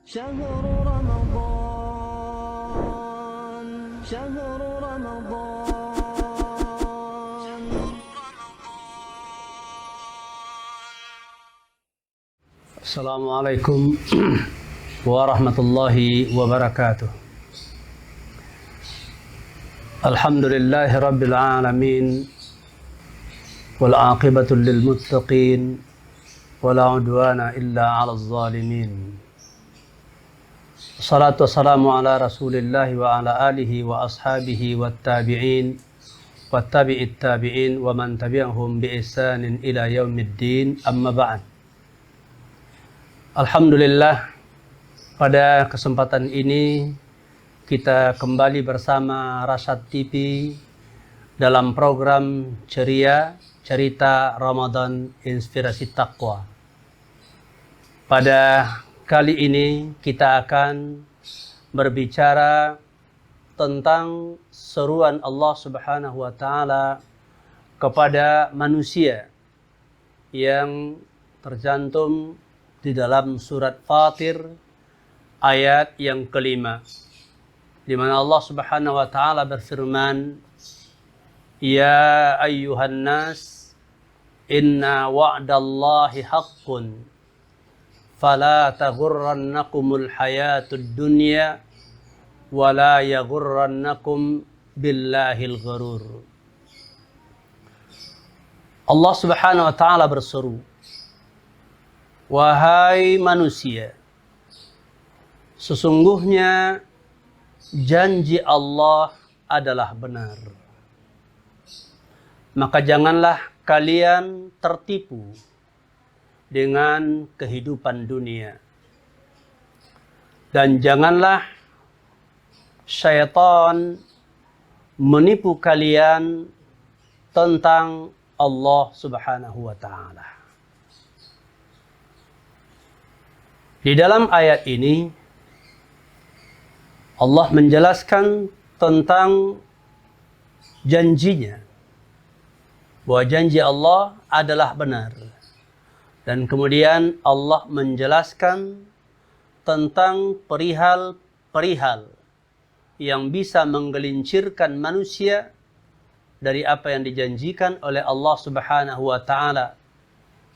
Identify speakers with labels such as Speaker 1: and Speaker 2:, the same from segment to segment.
Speaker 1: شهر رمضان شهر رمضان.
Speaker 2: Assalamualaikum warahmatullahi wabarakatuh. Alhamdulillahi rabbil alamin wal aqibatu lil muttaqin wala udwana illa 'alal zalimin. Salatu wassalamu ala Rasulillah wa ala alihi wa ashabihi wat tabi'in wat tabi'it tabi'in wa man tabi'ahum bi ihsanin ila yaumiddin. Amma ba'd. Alhamdulillah, pada kesempatan ini kita kembali bersama Rasyad TV dalam program ceria cerita Ramadan Inspirasi Taqwa. Pada kali ini kita akan berbicara tentang seruan Allah Subhanahu wa taala kepada manusia yang tercantum di dalam surat Fatir ayat yang kelima, di mana Allah Subhanahu wa taala berfirman, "Ya ayyuhan nas, inna wa'dallahi haqqun, fala taghurrannakumul hayatud dunya, wala yaghurrannakum billahil ghurur." Allah Subhanahu wa taala berseru, "Wahai manusia, sesungguhnya janji Allah adalah benar. Maka janganlah kalian tertipu dengan kehidupan dunia. Dan janganlah syaitan menipu kalian tentang Allah Subhanahu wa ta'ala." Di dalam ayat ini Allah menjelaskan tentang janjinya, bahwa janji Allah adalah benar. Dan kemudian Allah menjelaskan tentang perihal-perihal yang bisa menggelincirkan manusia dari apa yang dijanjikan oleh Allah Subhanahu wa taala,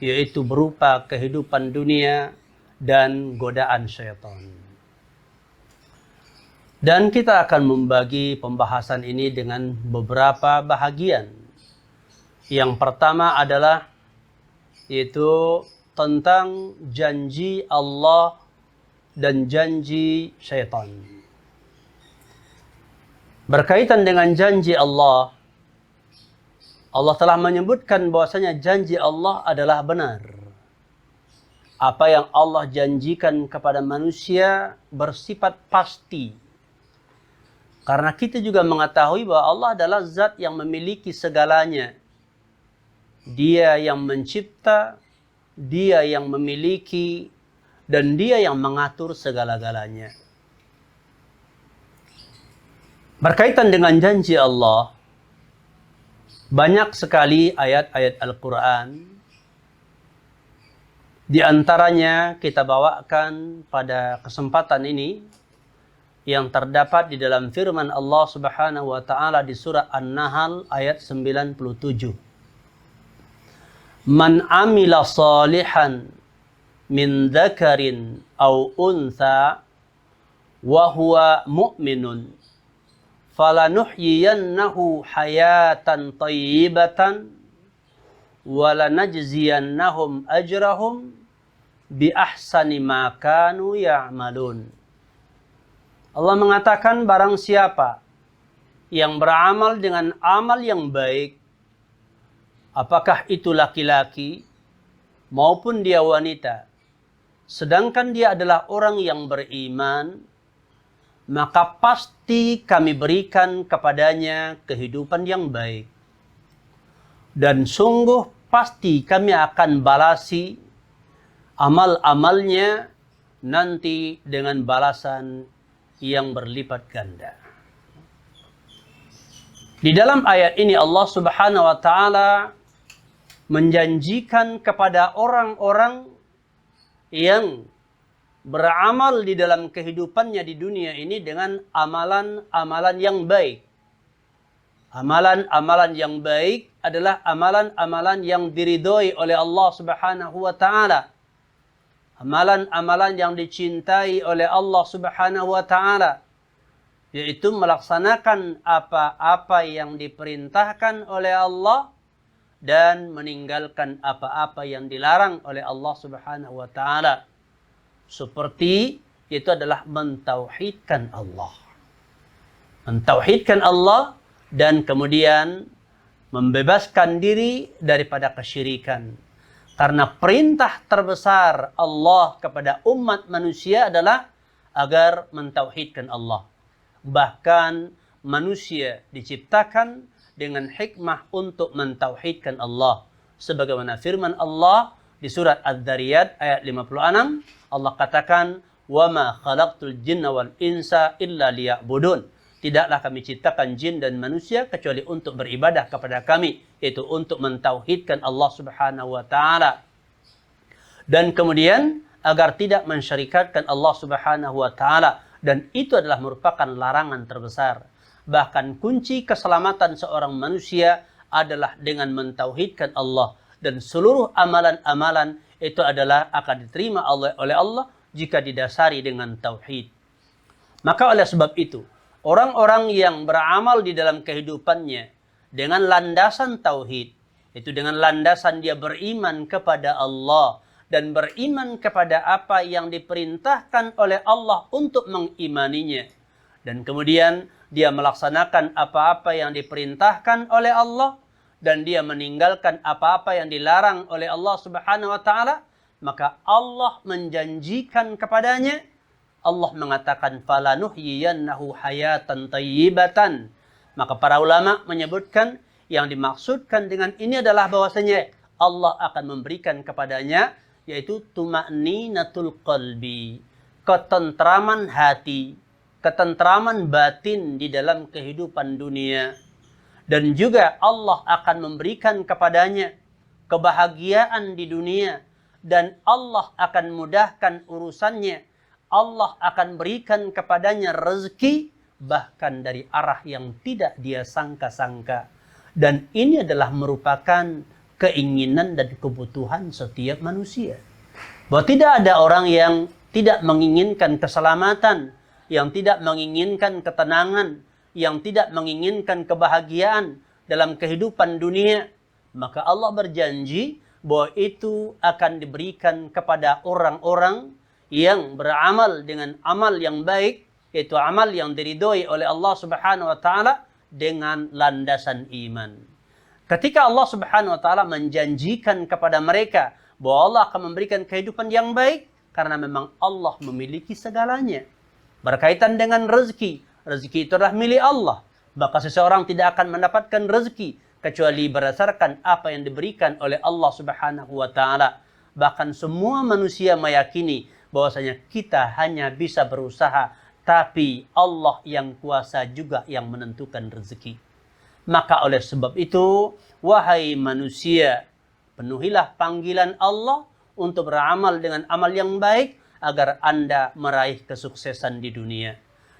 Speaker 2: yaitu berupa kehidupan dunia dan godaan syaitan. Dan kita akan membagi pembahasan ini dengan beberapa bahagian. Yang pertama adalah yaitu tentang janji Allah dan janji syaitan. Berkaitan dengan janji Allah, Allah telah menyebutkan bahwasanya janji Allah adalah benar. Apa yang Allah janjikan kepada manusia bersifat pasti. Karena kita juga mengetahui bahwa Allah adalah zat yang memiliki segalanya. Dia yang mencipta, Dia yang memiliki, dan Dia yang mengatur segala-galanya. Berkaitan dengan janji Allah, banyak sekali ayat-ayat Al-Quran. Di antaranya kita bawakan pada kesempatan ini yang terdapat di dalam firman Allah Subhanahu wa taala di surah An-Nahl ayat 97. "Man amila salihan min dzakarin aw untha wa huwa mu'minun falanuhyiyannahu hayatan thayyibatan wa lanajziyannahum ajrahum bi ahsani ma kanu ya'malun." Allah mengatakan, barang siapa yang beramal dengan amal yang baik, apakah itu laki-laki maupun dia wanita, sedangkan dia adalah orang yang beriman, maka pasti kami berikan kepadanya kehidupan yang baik. Dan sungguh pasti kami akan balasi amal-amalnya nanti dengan balasan yang berlipat ganda. Di dalam ayat ini Allah Subhanahu wa taala menjanjikan kepada orang-orang yang beramal di dalam kehidupannya di dunia ini dengan amalan-amalan yang baik. Amalan-amalan yang baik adalah amalan-amalan yang diridhoi oleh Allah Subhanahu wa taala. Amalan-amalan yang dicintai oleh Allah Subhanahu wa taala, yaitu melaksanakan apa-apa yang diperintahkan oleh Allah dan meninggalkan apa-apa yang dilarang oleh Allah Subhanahu wa taala. Seperti itu adalah mentauhidkan Allah. Mentauhidkan Allah dan kemudian membebaskan diri daripada kesyirikan. Karena perintah terbesar Allah kepada umat manusia adalah agar mentauhidkan Allah. Bahkan manusia diciptakan dengan hikmah untuk mentauhidkan Allah. Sebagaimana firman Allah di surat Adz-Dzariyat ayat 56, Allah katakan, "Wama khalaqtul jinna wal insa illa liya'budun." Tidaklah kami ciptakan jin dan manusia kecuali untuk beribadah kepada kami, yaitu untuk mentauhidkan Allah Subhanahu wa taala. Dan kemudian agar tidak mensyarikatkan Allah Subhanahu wa taala, dan itu adalah merupakan larangan terbesar. Bahkan kunci keselamatan seorang manusia adalah dengan mentauhidkan Allah, dan seluruh amalan-amalan itu adalah akan diterima oleh Allah jika didasari dengan tauhid. Maka oleh sebab itu, orang-orang yang beramal di dalam kehidupannya dengan landasan tauhid, itu dengan landasan dia beriman kepada Allah dan beriman kepada apa yang diperintahkan oleh Allah untuk mengimaninya, dan kemudian dia melaksanakan apa-apa yang diperintahkan oleh Allah dan dia meninggalkan apa-apa yang dilarang oleh Allah Subhanahu wa taala, maka Allah menjanjikan kepadanya, Allah mengatakan falanuhyiyannahu hayatan thayyibatan. Maka para ulama menyebutkan yang dimaksudkan dengan ini adalah bahwasanya Allah akan memberikan kepadanya yaitu tuma'ninatul qalbi, ketentraman hati, ketentraman batin di dalam kehidupan dunia. Dan juga Allah akan memberikan kepadanya kebahagiaan di dunia, dan Allah akan mudahkan urusannya. Allah akan berikan kepadanya rezeki bahkan dari arah yang tidak dia sangka-sangka. Dan ini adalah merupakan keinginan dan kebutuhan setiap manusia. Bahwa tidak ada orang yang tidak menginginkan keselamatan, yang tidak menginginkan ketenangan, yang tidak menginginkan kebahagiaan dalam kehidupan dunia. Maka Allah berjanji bahwa itu akan diberikan kepada orang-orang yang beramal dengan amal yang baik, yaitu amal yang diridhoi oleh Allah Subhanahu wa taala dengan landasan iman. Ketika Allah Subhanahu wa taala menjanjikan kepada mereka bahwa Allah akan memberikan kehidupan yang baik, karena memang Allah memiliki segalanya. Berkaitan dengan rezeki, rezeki itu adalah milik Allah. Maka seseorang tidak akan mendapatkan rezeki kecuali berdasarkan apa yang diberikan oleh Allah Subhanahu wa taala. Bahkan semua manusia meyakini bahwasanya kita hanya bisa berusaha, tapi Allah yang kuasa juga yang menentukan rezeki. Maka oleh sebab itu, wahai manusia, penuhilah panggilan Allah untuk beramal dengan amal yang baik agar Anda meraih kesuksesan di dunia.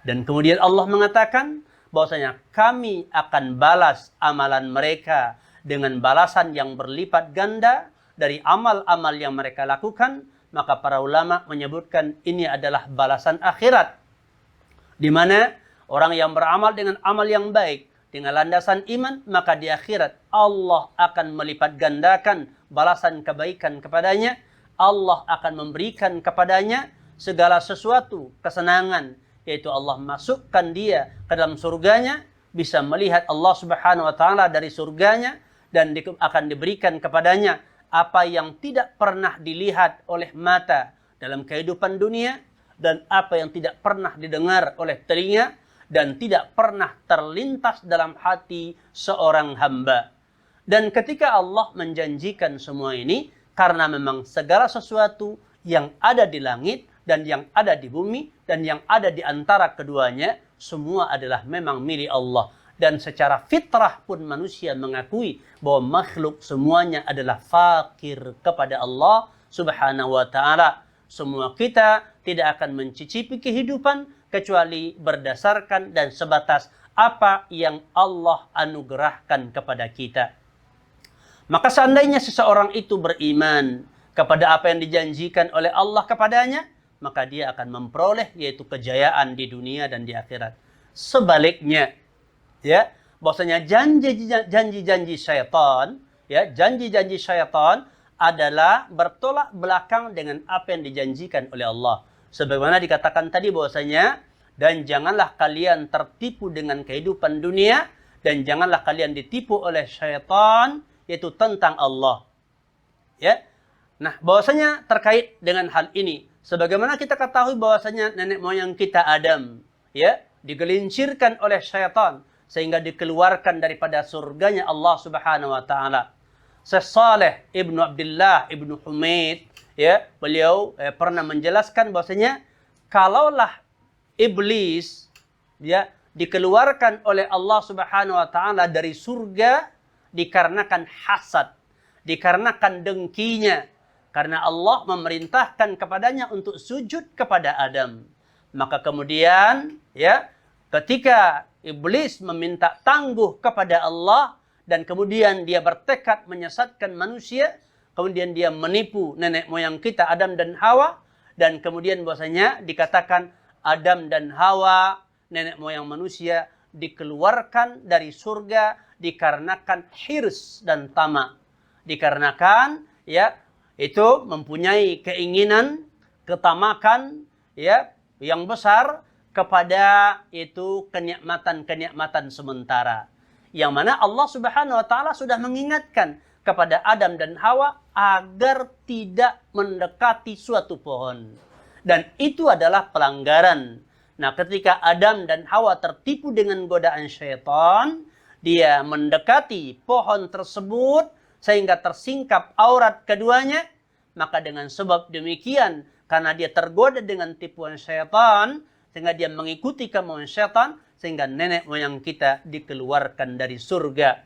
Speaker 2: Dan kemudian Allah mengatakan bahwasanya kami akan balas amalan mereka dengan balasan yang berlipat ganda dari amal-amal yang mereka lakukan. Maka para ulama menyebutkan ini adalah balasan akhirat, di mana orang yang beramal dengan amal yang baik dengan landasan iman, maka di akhirat Allah akan melipat gandakan balasan kebaikan kepadanya. Allah akan memberikan kepadanya segala sesuatu kesenangan, yaitu Allah masukkan dia ke dalam surganya, bisa melihat Allah Subhanahu wa taala dari surganya, dan akan diberikan kepadanya apa yang tidak pernah dilihat oleh mata dalam kehidupan dunia, dan apa yang tidak pernah didengar oleh telinga, dan tidak pernah terlintas dalam hati seorang hamba. Dan ketika Allah menjanjikan semua ini, karena memang segala sesuatu yang ada di langit dan yang ada di bumi dan yang ada di antara keduanya, semua adalah memang milik Allah. Dan secara fitrah pun manusia mengakui bahwa makhluk semuanya adalah fakir kepada Allah Subhanahu wa taala. Semua kita tidak akan mencicipi kehidupan kecuali berdasarkan dan sebatas apa yang Allah anugerahkan kepada kita. Maka seandainya seseorang itu beriman kepada apa yang dijanjikan oleh Allah kepadanya, maka dia akan memperoleh yaitu kejayaan di dunia dan di akhirat. Sebaliknya, ya, bahwasanya janji-janji syaitan, ya, janji-janji syaitan adalah bertolak belakang dengan apa yang dijanjikan oleh Allah. Sebagaimana dikatakan tadi bahwasanya, dan janganlah kalian tertipu dengan kehidupan dunia, dan janganlah kalian ditipu oleh syaitan, yaitu tentang Allah. Ya. Nah, bahwasanya terkait dengan hal ini, sebagaimana kita ketahui bahwasanya nenek moyang kita Adam, ya, digelincirkan oleh syaitan sehingga dikeluarkan daripada surganya Allah Subhanahu wa taala. Syekh Saleh Ibnu Abdullah Ibnu Humaid, ya, beliau pernah menjelaskan bahwasanya kalaulah iblis, ya, dikeluarkan oleh Allah Subhanahu wa taala dari surga dikarenakan hasad, dikarenakan dengkinya, karena Allah memerintahkan kepadanya untuk sujud kepada Adam. Maka kemudian, ya, ketika iblis meminta tangguh kepada Allah dan kemudian dia bertekad menyesatkan manusia, kemudian dia menipu nenek moyang kita Adam dan Hawa, dan kemudian bahwasanya dikatakan Adam dan Hawa, nenek moyang manusia, dikeluarkan dari surga dikarenakan hirs dan tamak. Dikarenakan, ya, itu mempunyai keinginan, ketamakan, ya, yang besar kepada itu kenikmatan-kenikmatan sementara. Yang mana Allah Subhanahu wa taala sudah mengingatkan kepada Adam dan Hawa agar tidak mendekati suatu pohon. Dan itu adalah pelanggaran. Nah, ketika Adam dan Hawa tertipu dengan godaan syaitan, dia mendekati pohon tersebut sehingga tersingkap aurat keduanya, maka dengan sebab demikian, karena dia tergoda dengan tipuan syaitan, sehingga dia mengikuti kemauan syaitan, sehingga nenek moyang kita dikeluarkan dari surga.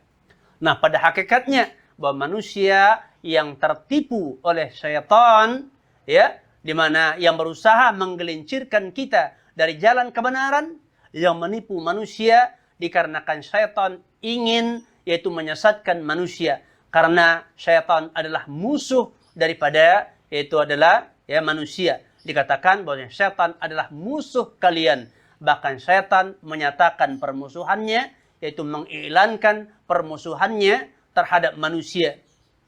Speaker 2: Nah, pada hakikatnya bahwa manusia yang tertipu oleh syaitan, ya, di mana yang berusaha menggelincirkan kita dari jalan kebenaran, yang menipu manusia dikarenakan syaitan ingin yaitu menyesatkan manusia, karena syaitan adalah musuh daripada yaitu adalah, ya, manusia. Dikatakan bahwa syaitan adalah musuh kalian. Bahkan syaitan menyatakan permusuhannya, yaitu mengiklankan permusuhannya terhadap manusia.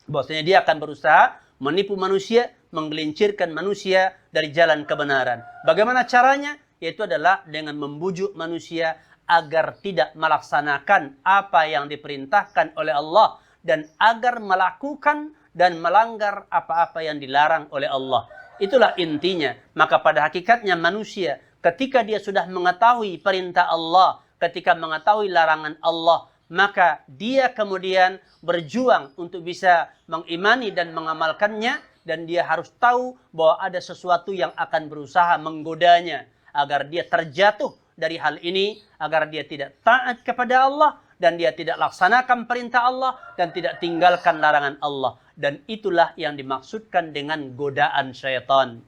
Speaker 2: Bahwasanya dia akan berusaha menipu manusia, menggelincirkan manusia dari jalan kebenaran. Bagaimana caranya? Yaitu adalah dengan membujuk manusia agar tidak melaksanakan apa yang diperintahkan oleh Allah dan agar melakukan dan melanggar apa-apa yang dilarang oleh Allah. Itulah intinya. Maka pada hakikatnya manusia ketika dia sudah mengetahui perintah Allah, ketika mengetahui larangan Allah, maka dia kemudian berjuang untuk bisa mengimani dan mengamalkannya, dan dia harus tahu bahwa ada sesuatu yang akan berusaha menggodanya agar dia terjatuh dari hal ini, agar dia tidak taat kepada Allah dan dia tidak laksanakan perintah Allah dan tidak tinggalkan larangan Allah. Dan itulah yang dimaksudkan dengan godaan syaitan.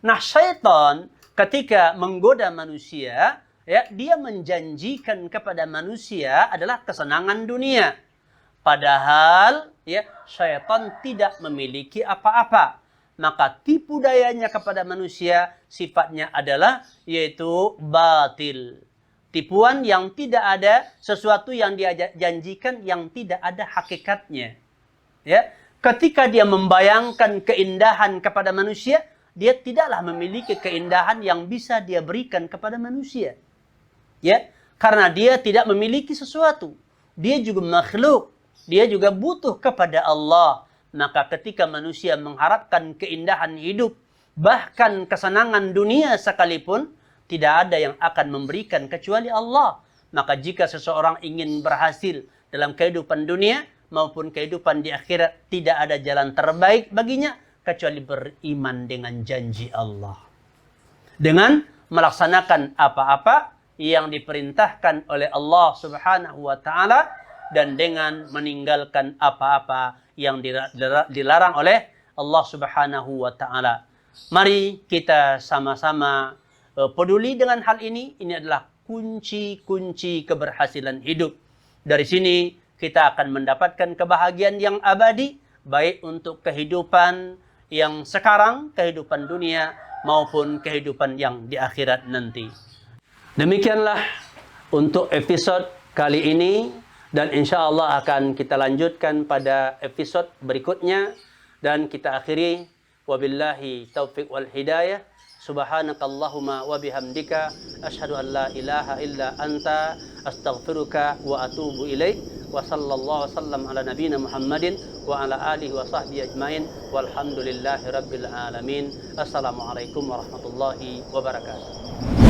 Speaker 2: Nah, syaitan ketika menggoda manusia, ya, dia menjanjikan kepada manusia adalah kesenangan dunia. Padahal, ya, syaitan tidak memiliki apa-apa. Maka tipu dayanya kepada manusia sifatnya adalah yaitu batil. Tipuan yang tidak ada, sesuatu yang dia janjikan yang tidak ada hakikatnya. Ya, ketika dia membayangkan keindahan kepada manusia, dia tidaklah memiliki keindahan yang bisa dia berikan kepada manusia. Ya, karena dia tidak memiliki sesuatu. Dia juga makhluk. Dia juga butuh kepada Allah. Maka ketika manusia mengharapkan keindahan hidup, bahkan kesenangan dunia sekalipun, tidak ada yang akan memberikan kecuali Allah. Maka jika seseorang ingin berhasil dalam kehidupan dunia maupun kehidupan di akhirat, tidak ada jalan terbaik baginya kecuali beriman dengan janji Allah. Dengan melaksanakan apa-apa yang diperintahkan oleh Allah Subhanahu wa taala dan dengan meninggalkan apa-apa yang dilarang oleh Allah Subhanahu wa taala. Mari kita sama-sama peduli dengan hal ini. Ini adalah kunci-kunci keberhasilan hidup. Dari sini kita akan mendapatkan kebahagiaan yang abadi, baik untuk kehidupan yang sekarang, kehidupan dunia, maupun kehidupan yang di akhirat nanti. Demikianlah untuk episod kali ini, dan insya Allah akan kita lanjutkan pada episod berikutnya, dan kita akhiri wabillahi taufiq wal hidayah. Subhanakallahumma wa bihamdika asyhadu an la ilaha illa anta astaghfiruka wa atubu ilaik. Wa sallallahu wasallam ala nabiyyina Muhammadin wa ala alihi wa sahbihi ajmain walhamdulillahi rabbil alamin. Assalamualaikum warahmatullahi wabarakatuh.